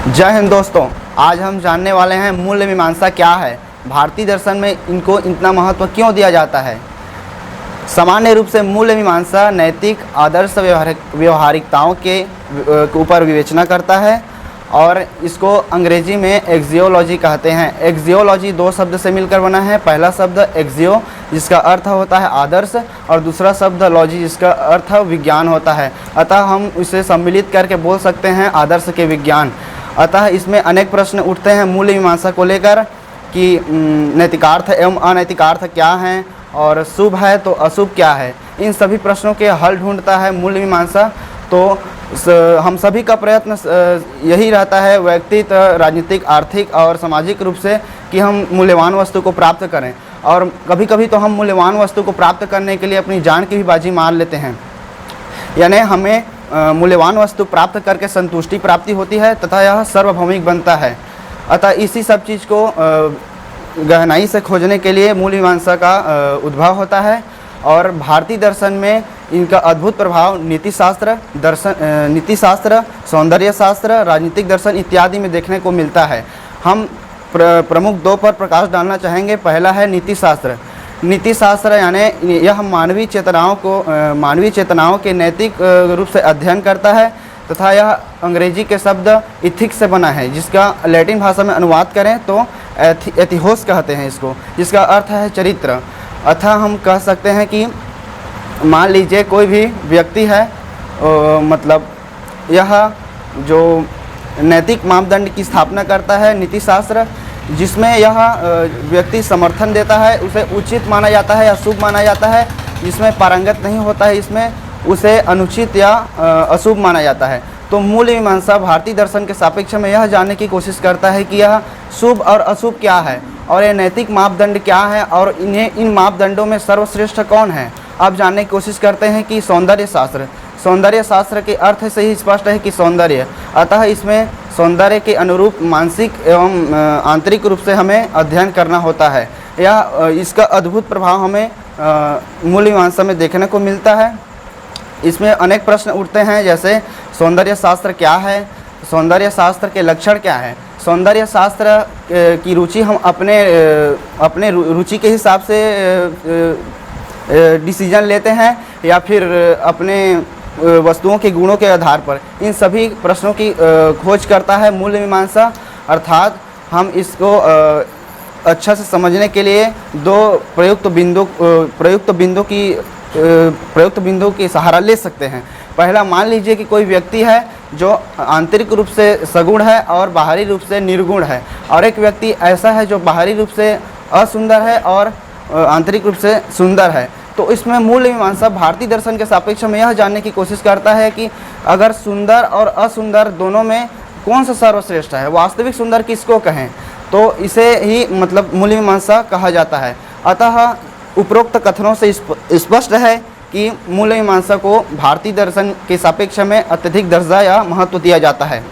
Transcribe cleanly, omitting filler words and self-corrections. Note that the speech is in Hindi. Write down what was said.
जय हिंद दोस्तों, आज हम जानने वाले हैं मूल्य मीमांसा क्या है, भारतीय दर्शन में इनको इतना महत्व क्यों दिया जाता है। सामान्य रूप से मूल्य मीमांसा नैतिक आदर्श व्यवहारिकताओं के ऊपर विवेचना करता है और इसको अंग्रेजी में एक्जियोलॉजी कहते हैं। एक्जियोलॉजी दो शब्द से मिलकर बना है। पहला शब्द एक्जियो जिसका अर्थ होता है आदर्श और दूसरा शब्द लॉजी जिसका अर्थ विज्ञान होता है। अतः हम इसे सम्मिलित करके बोल सकते हैं आदर्श के विज्ञान। अतः इसमें अनेक प्रश्न उठते हैं मूल्य मीमांसा को लेकर कि नैतिकार्थ एवं अनैतिकार्थ क्या हैं और शुभ है तो अशुभ क्या है। इन सभी प्रश्नों के हल ढूंढता है मूल्य मीमांसा। तो हम सभी का प्रयत्न यही रहता है व्यक्तिगत, राजनीतिक, आर्थिक और सामाजिक रूप से कि हम मूल्यवान वस्तु को प्राप्त करें। और कभी कभी तो हम मूल्यवान वस्तु को प्राप्त करने के लिए अपनी जान की भी बाजी मार लेते हैं। यानी हमें मूल्यवान वस्तु प्राप्त करके संतुष्टि प्राप्ति होती है तथा यह सार्वभौमिक बनता है। अतः इसी सब चीज़ को गहराई से खोजने के लिए मूल्य मीमांसा का उद्भव होता है। और भारतीय दर्शन में इनका अद्भुत प्रभाव नीतिशास्त्र, सौंदर्य शास्त्र, राजनीतिक दर्शन इत्यादि में देखने को मिलता है। हम प्रमुख दो पर प्रकाश डालना चाहेंगे। पहला है नीतिशास्त्र। नीतिशास्त्र यानी यह मानवीय चेतनाओं के नैतिक रूप से अध्ययन करता है तथा यह अंग्रेजी के शब्द इथिक्स से बना है, जिसका लैटिन भाषा में अनुवाद करें तो एथिहोस कहते हैं इसको, जिसका अर्थ है चरित्र। अतः हम कह सकते हैं कि मान लीजिए कोई भी व्यक्ति है, मतलब यह जो नैतिक मापदंड की स्थापना करता है नीतिशास्त्र, जिसमें यह व्यक्ति समर्थन देता है उसे उचित माना जाता है या शुभ माना जाता है। जिसमें पारंगत नहीं होता है इसमें उसे अनुचित या अशुभ माना जाता है। तो मूल्य मीमांसा भारतीय दर्शन के सापेक्ष में यह जानने की कोशिश करता है कि यह शुभ और अशुभ क्या है और ये नैतिक मापदंड क्या है और इन मापदंडों में सर्वश्रेष्ठ कौन है। अब जानने की कोशिश करते हैं कि सौंदर्य शास्त्र के अर्थ से ही स्पष्ट है कि सौंदर्य। अतः इसमें सौंदर्य के अनुरूप मानसिक एवं आंतरिक रूप से हमें अध्ययन करना होता है। यह इसका अद्भुत प्रभाव हमें मूल्य मीमांसा में देखने को मिलता है। इसमें अनेक प्रश्न उठते हैं, जैसे सौंदर्य शास्त्र क्या है, सौंदर्य शास्त्र के लक्षण क्या है, सौंदर्य शास्त्र की रुचि हम अपने रुचि के हिसाब से डिसीजन लेते हैं या फिर अपने वस्तुओं के गुणों के आधार पर। इन सभी प्रश्नों की खोज करता है मूल्य मीमांसा। अर्थात हम इसको अच्छा से समझने के लिए दो प्रयुक्त बिंदु की सहारा ले सकते हैं। पहला, मान लीजिए कि कोई व्यक्ति है जो आंतरिक रूप से सगुण है और बाहरी रूप से निर्गुण है, और एक व्यक्ति ऐसा है जो बाहरी रूप से असुंदर है और आंतरिक रूप से सुंदर है। तो इसमें मूल्य मीमांसा भारतीय दर्शन के सापेक्ष में यह जानने की कोशिश करता है कि अगर सुंदर और असुंदर दोनों में कौन सा सर्वश्रेष्ठ है, वास्तविक सुंदर किसको कहें, तो इसे ही मतलब मूल्य मीमांसा कहा जाता है। अतः उपरोक्त कथनों से स्पष्ट है कि मूल्य मीमांसा को भारतीय दर्शन के सापेक्ष में अत्यधिक दर्जा या महत्व दिया जाता है।